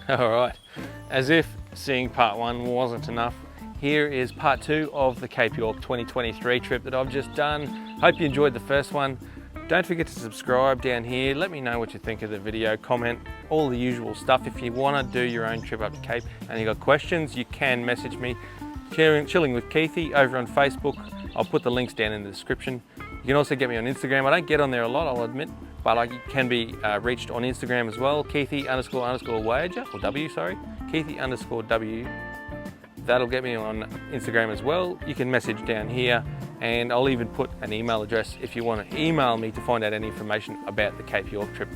All right, as if seeing part one wasn't enough, here is part two of the Cape York 2023 trip that I've just done. Hope you enjoyed the first one. Don't forget to subscribe down here. Let me know what you think of the video, comment, all the usual stuff. If you want to do your own trip up to Cape and you've got questions, you can message me. Chilling with Keithy over on Facebook. I'll put the links down in the description. You can also get me on Instagram. I don't get on there a lot, I'll admit, but I can be reached on Instagram as well. Keithy__wager, or W, sorry. Keithy_W. That'll get me on Instagram as well. You can message down here, and I'll even put an email address if you want to email me to find out any information about the Cape York trip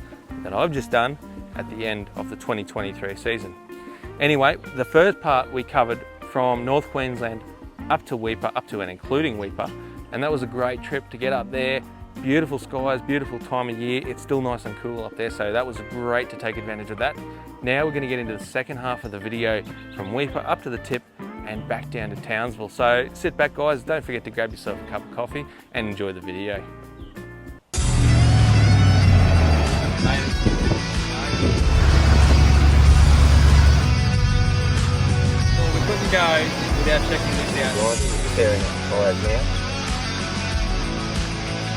that I've just done at the end of the 2023 season. Anyway, the first part we covered from North Queensland up to Weipa, up to and including Weipa, and that was a great trip to get up there. Beautiful skies, beautiful time of year. It's still nice and cool up there, so that was great to take advantage of that. Now we're going to get into the second half of the video from Weipa up to the tip and back down to Townsville. So sit back, guys, don't forget to grab yourself a cup of coffee and enjoy the video. Well, we couldn't go without checking this out. Preparing tyres now.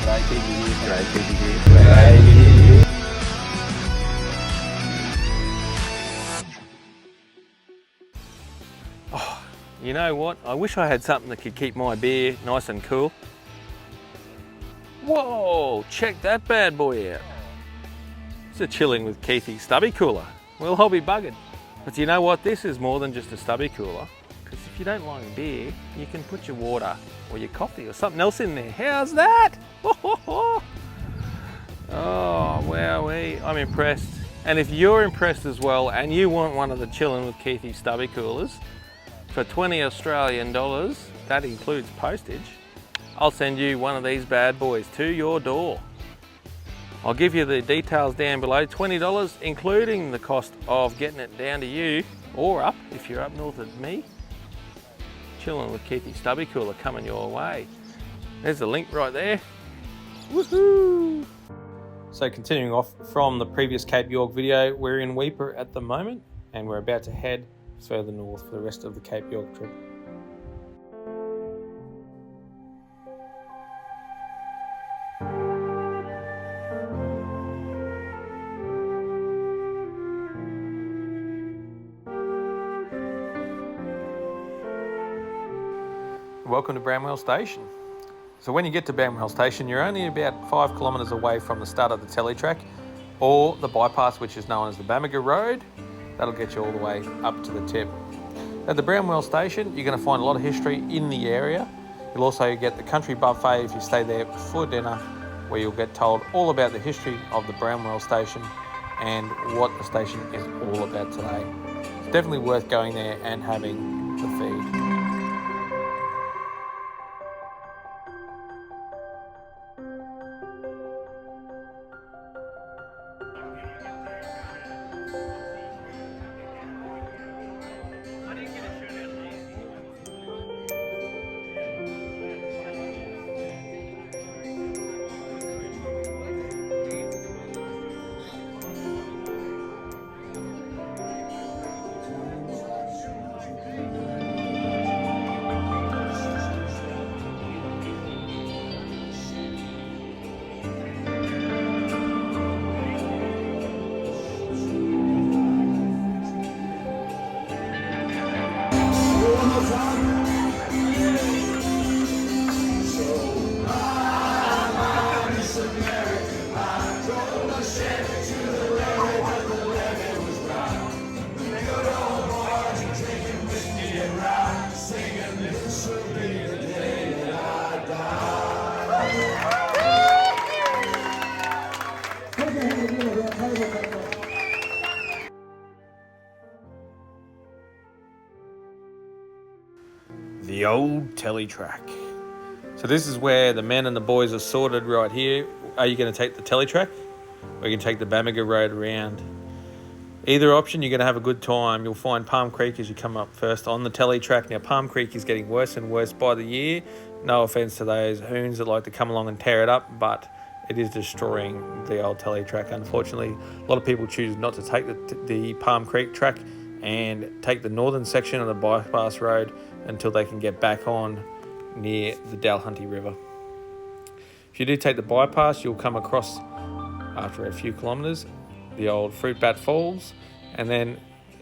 Great Keithy here. Great Keithy here. Great Keithy here. Oh, you know what? I wish I had something that could keep my beer nice and cool. Whoa, check that bad boy out. It's a Chilling with Keithy stubby cooler. Well, I'll be buggered. But you know what? This is more than just a stubby cooler. Because if you don't like beer, you can put your water or your coffee or something else in there. How's that? Oh, wowee, I'm impressed. And if you're impressed as well and you want one of the Chilling with Keithy stubby coolers, for 20 Australian dollars, that includes postage, I'll send you one of these bad boys to your door. I'll give you the details down below. $20, including the cost of getting it down to you, or up if you're up north of me. Chilling with Keithy stubby cooler coming your way. There's the link right there. Woohoo! So continuing off from the previous Cape York video, we're in Weipa at the moment, and we're about to head further north for the rest of the Cape York trip. Welcome to Bramwell Station. So when you get to Bramwell Station, you're only about 5 kilometres away from the start of the teletrack, or the bypass, which is known as the Bamaga Road. That'll get you all the way up to the tip. At the Bramwell Station, you're going to find a lot of history in the area. You'll also get the country buffet if you stay there for dinner, where you'll get told all about the history of the Bramwell Station and what the station is all about today. It's definitely worth going there and having the feed. The old teletrack. So this is where the men and the boys are sorted right here. Are you going to take the teletrack, or you can take the Bamaga Road around? Either option, you're going to have a good time. You'll find Palm Creek as you come up first on the teletrack. Now, Palm Creek is getting worse and worse by the year. No offence to those hoons that like to come along and tear it up, but it is destroying the old telly track. Unfortunately, a lot of people choose not to take the Palm Creek track and take the northern section of the bypass road until they can get back on near the Dalhunty River. If you do take the bypass, you'll come across, after a few kilometres, the old Fruit Bat Falls, and then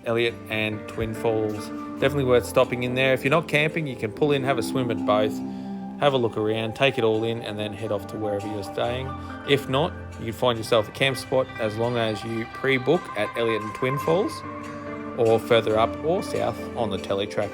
Elliot and Twin Falls. Definitely worth stopping in there. If you're not camping, you can pull in, have a swim at both, have a look around, take it all in, and then head off to wherever you're staying. If not, you can find yourself a camp spot as long as you pre-book at Elliot and Twin Falls, or further up or south on the telly track.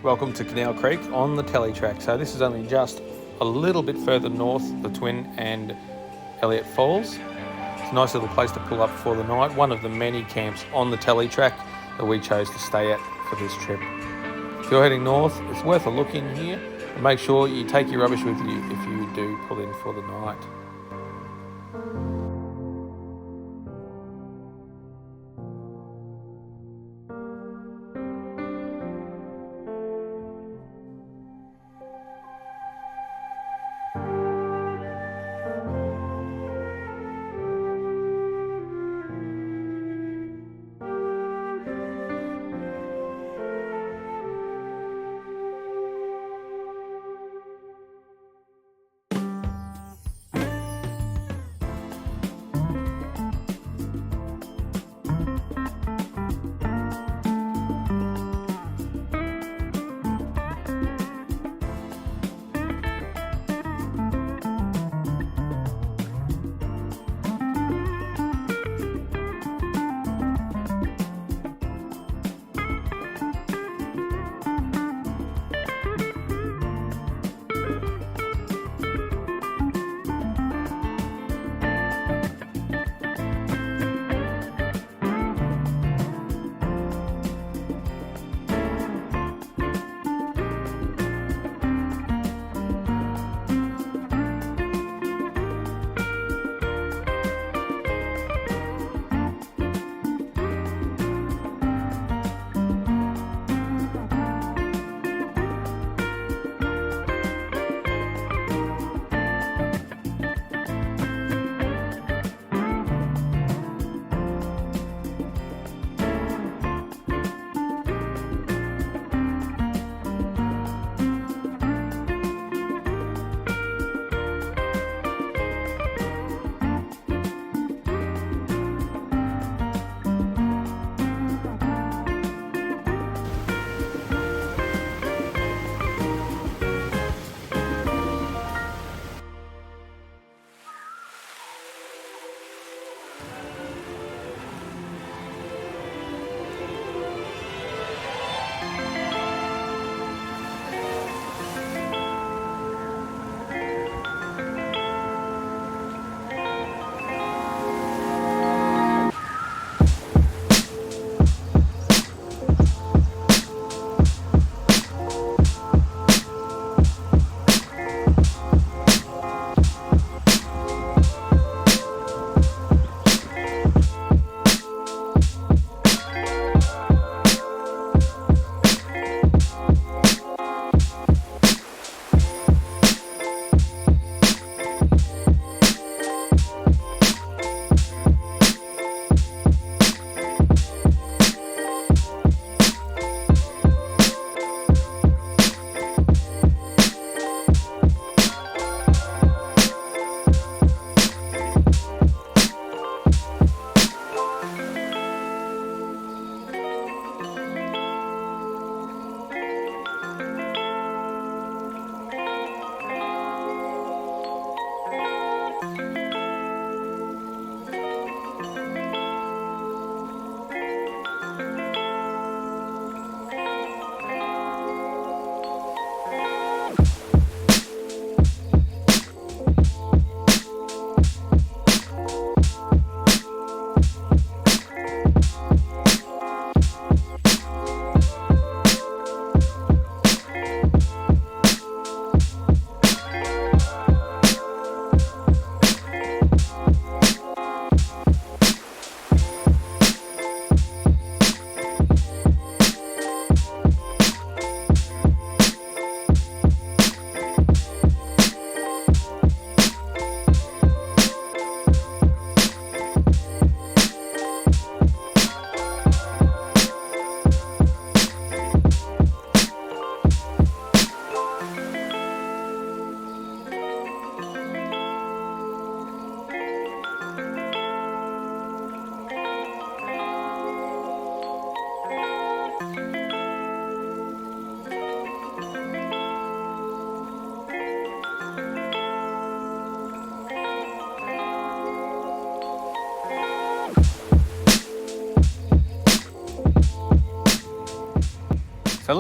Welcome to Canal Creek on the telly track. So this is only just a little bit further north, the Twin and Elliot Falls. It's a nice little place to pull up for the night. One of the many camps on the telly track that we chose to stay at for this trip. If you're heading north, it's worth a look in here. And make sure you take your rubbish with you if you do pull in for the night.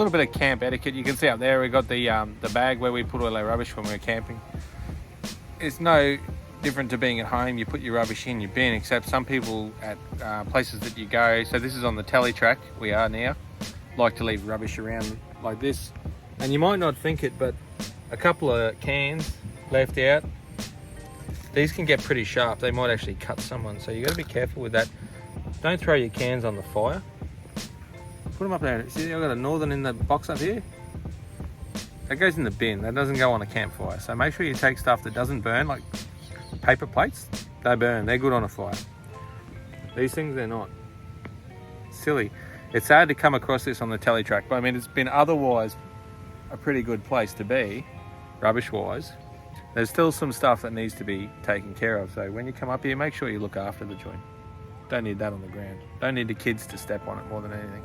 little bit of camp etiquette. You can see up there we've got the bag where we put all our rubbish when we're camping. It's no different to being at home. You put your rubbish in your bin, except some people at places that you go, so this is on the telly track we are now, like to leave rubbish around like this. And you might not think it, but a couple of cans left out, these can get pretty sharp. They might actually cut someone, so you got to be careful with that. Don't throw your cans on the fire. Put them up there. See, I've got a Northern in the box up here. That goes in the bin. That doesn't go on a campfire. So make sure you take stuff that doesn't burn, like paper plates. They burn. They're good on a fire. These things, they're not. Silly. It's sad to come across this on the telly track, but I mean, it's been otherwise a pretty good place to be, rubbish-wise. There's still some stuff that needs to be taken care of. So when you come up here, make sure you look after the joint. Don't need that on the ground. Don't need the kids to step on it more than anything.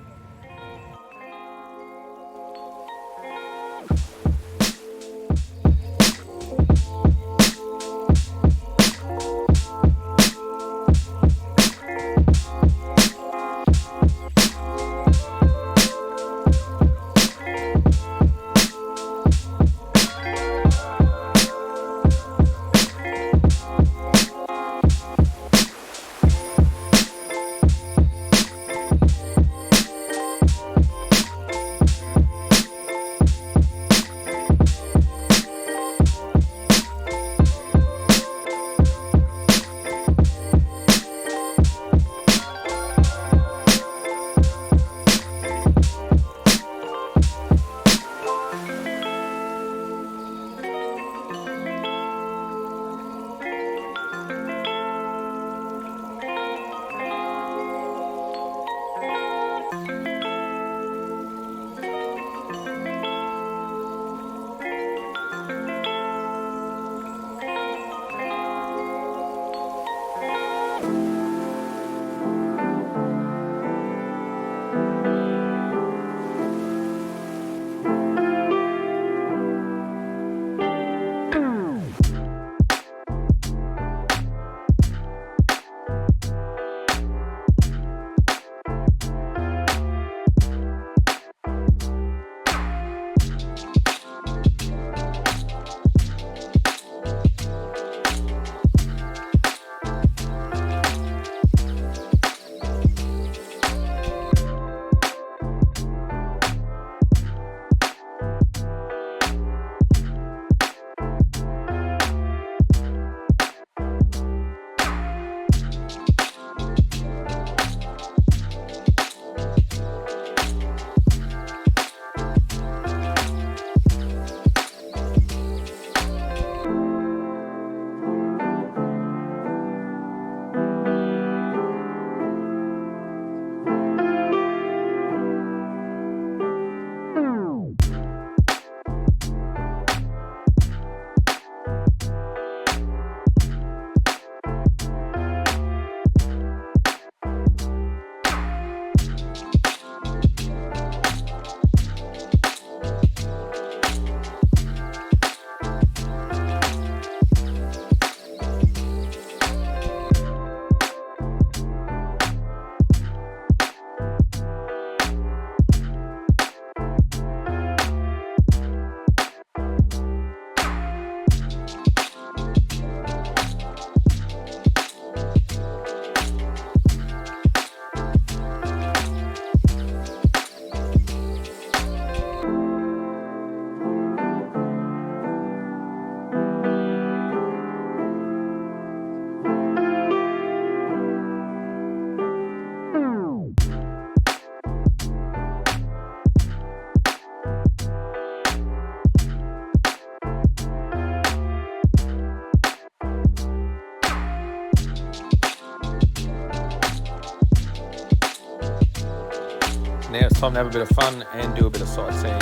Now it's time to have a bit of fun and do a bit of sightseeing.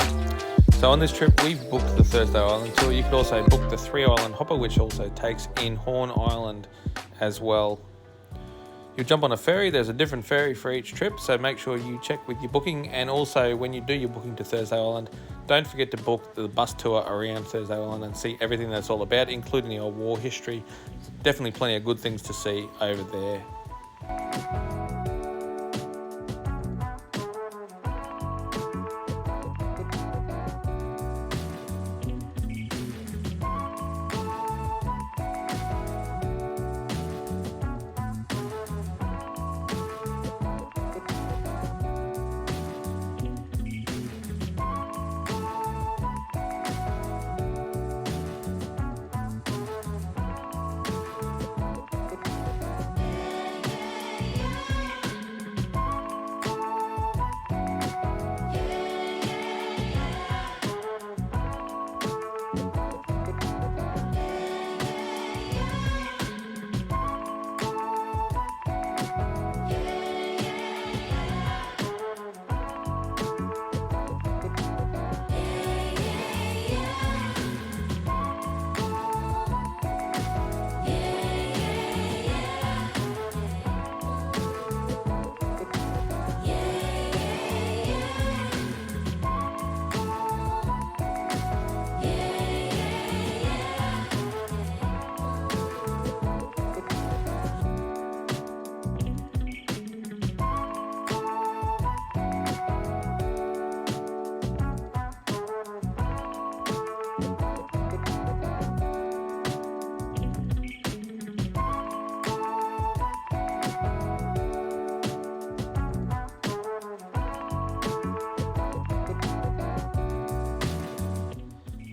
So on this trip, we've booked the Thursday Island tour. You could also book the 3-island hopper, which also takes in Horn Island as well. You'll jump on a ferry. There's a different ferry for each trip, so make sure you check with your booking. And also, when you do your booking to Thursday Island, don't forget to book the bus tour around Thursday Island and see everything that's all about, including the old war history. Definitely plenty of good things to see over there.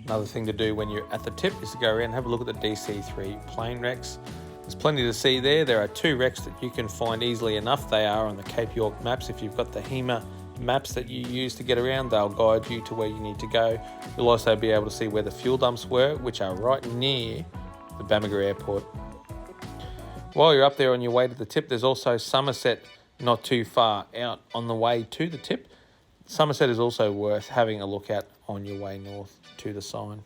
Another thing to do when you're at the tip is to go around and have a look at the DC3 plane wrecks. There's plenty to see there. There are 2 wrecks that you can find easily enough. They are on the Cape York maps. If you've got the HEMA maps that you use to get around, they'll guide you to where you need to go. You'll also be able to see where the fuel dumps were, which are right near the Bamaga Airport. While you're up there on your way to the tip, there's also Somerset not too far out on the way to the tip. Somerset is also worth having a look at on your way north to the sign.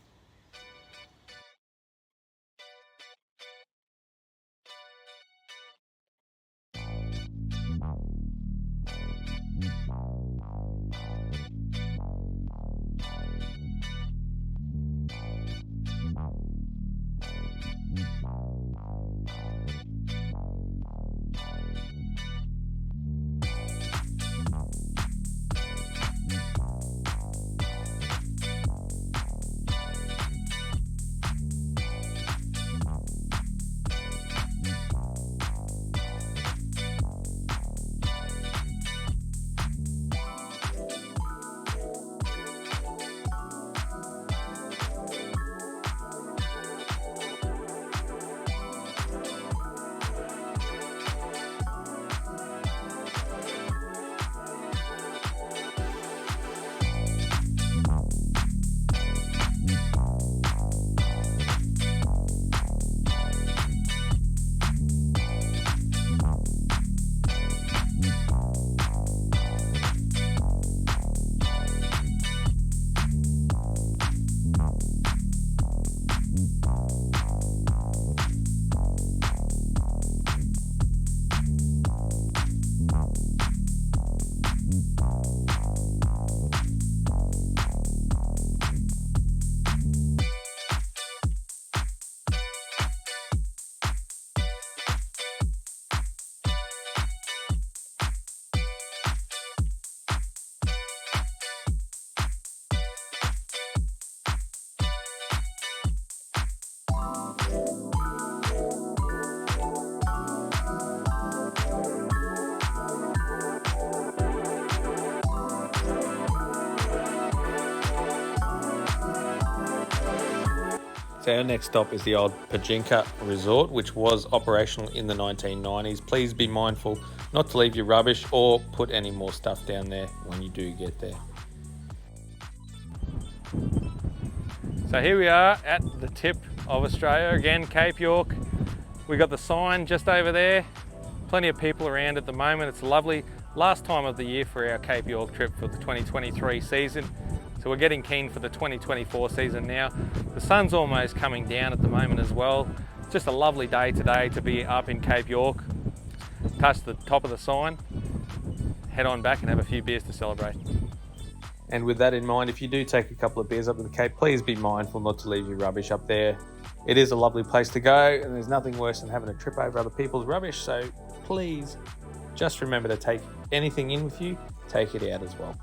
So our next stop is the old Pajinka resort, which was operational in the 1990s. Please be mindful not to leave your rubbish or put any more stuff down there when you do get there. So here we are at the tip of Australia, again Cape York. We got the sign just over there. Plenty of people around at the moment. It's lovely. Last time of the year for our Cape York trip for the 2023 season. So we're getting keen for the 2024 season now. The sun's almost coming down at the moment as well. It's just a lovely day today to be up in Cape York. Touch the top of the sign, head on back and have a few beers to celebrate. And with that in mind, if you do take a couple of beers up to the Cape, please be mindful not to leave your rubbish up there. It is a lovely place to go, and there's nothing worse than having a trip over other people's rubbish. So please just remember to take anything in with you, take it out as well.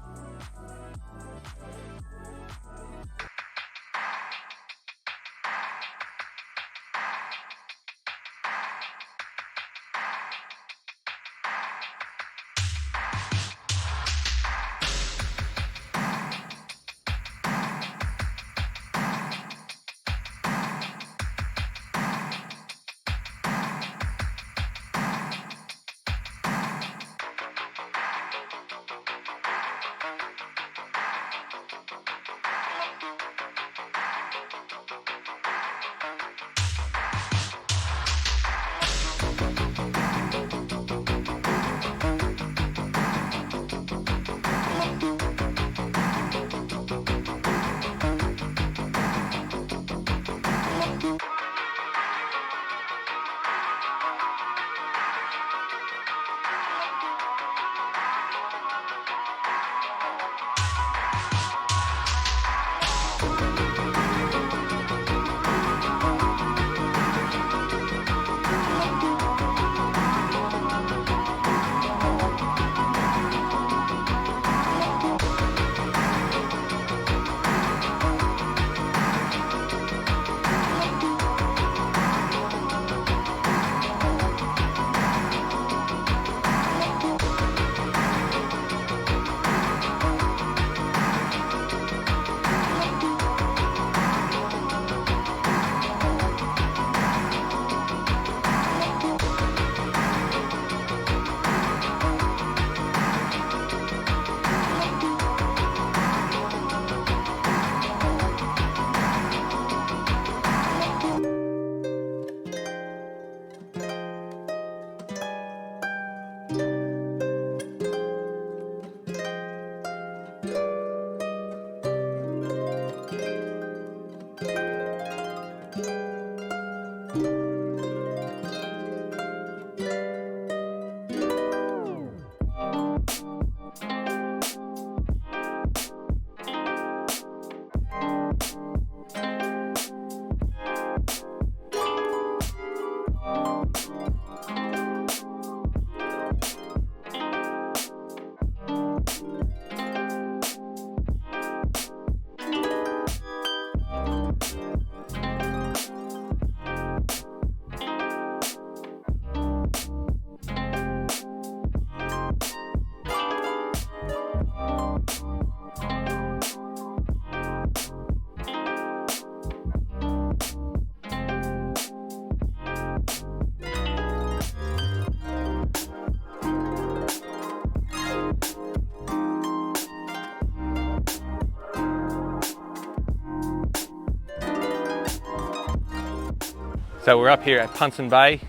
So we're up here at Punsand Bay.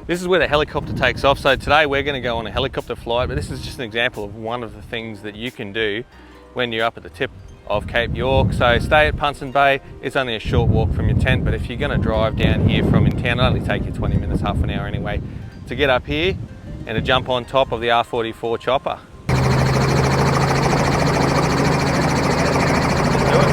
This is where the helicopter takes off. So today we're going to go on a helicopter flight, but this is just an example of one of the things that you can do when you're up at the tip of Cape York. So stay at Punsand Bay. It's only a short walk from your tent, but if you're going to drive down here from in town, it'll only take you 20 minutes, half an hour anyway, to get up here and to jump on top of the R44 chopper. Let's do it.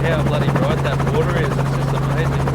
How bloody bright that water is, it's just amazing.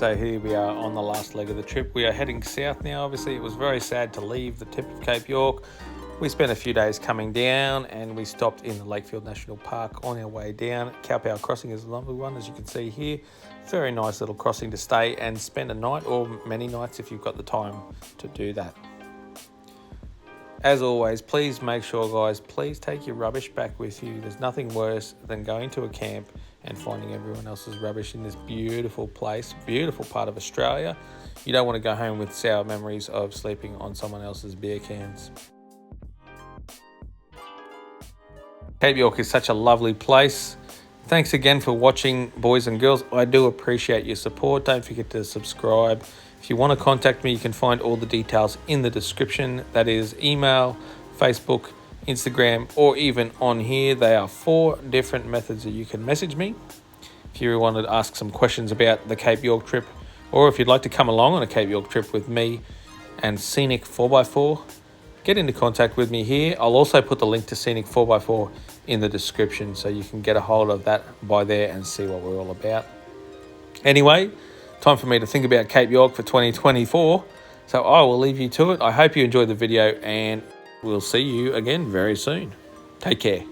So here we are on the last leg of the trip. We are heading south now. Obviously, it was very sad to leave the tip of Cape York. We spent a few days coming down and we stopped in the Lakefield National Park on our way down. Cowpow Crossing is a lovely one, as you can see here. Very nice little crossing to stay and spend a night or many nights if you've got the time to do that. As always, please make sure, guys, please take your rubbish back with you. There's nothing worse than going to a camp and finding everyone else's rubbish in this beautiful place, beautiful part of Australia. You don't want to go home with sour memories of sleeping on someone else's beer cans. Cape York is such a lovely place. Thanks again for watching, boys and girls. I do appreciate your support. Don't forget to subscribe. If you want to contact me, you can find all the details in the description. That is email, Facebook, Instagram, or even on here. There are 4 different methods that you can message me. If you wanted to ask some questions about the Cape York trip, or if you'd like to come along on a Cape York trip with me and Scenic 4x4, get into contact with me here. I'll also put the link to Scenic 4x4 in the description so you can get a hold of that by there and see what we're all about. Anyway, time for me to think about Cape York for 2024. So I will leave you to it. I hope you enjoyed the video and we'll see you again very soon. Take care.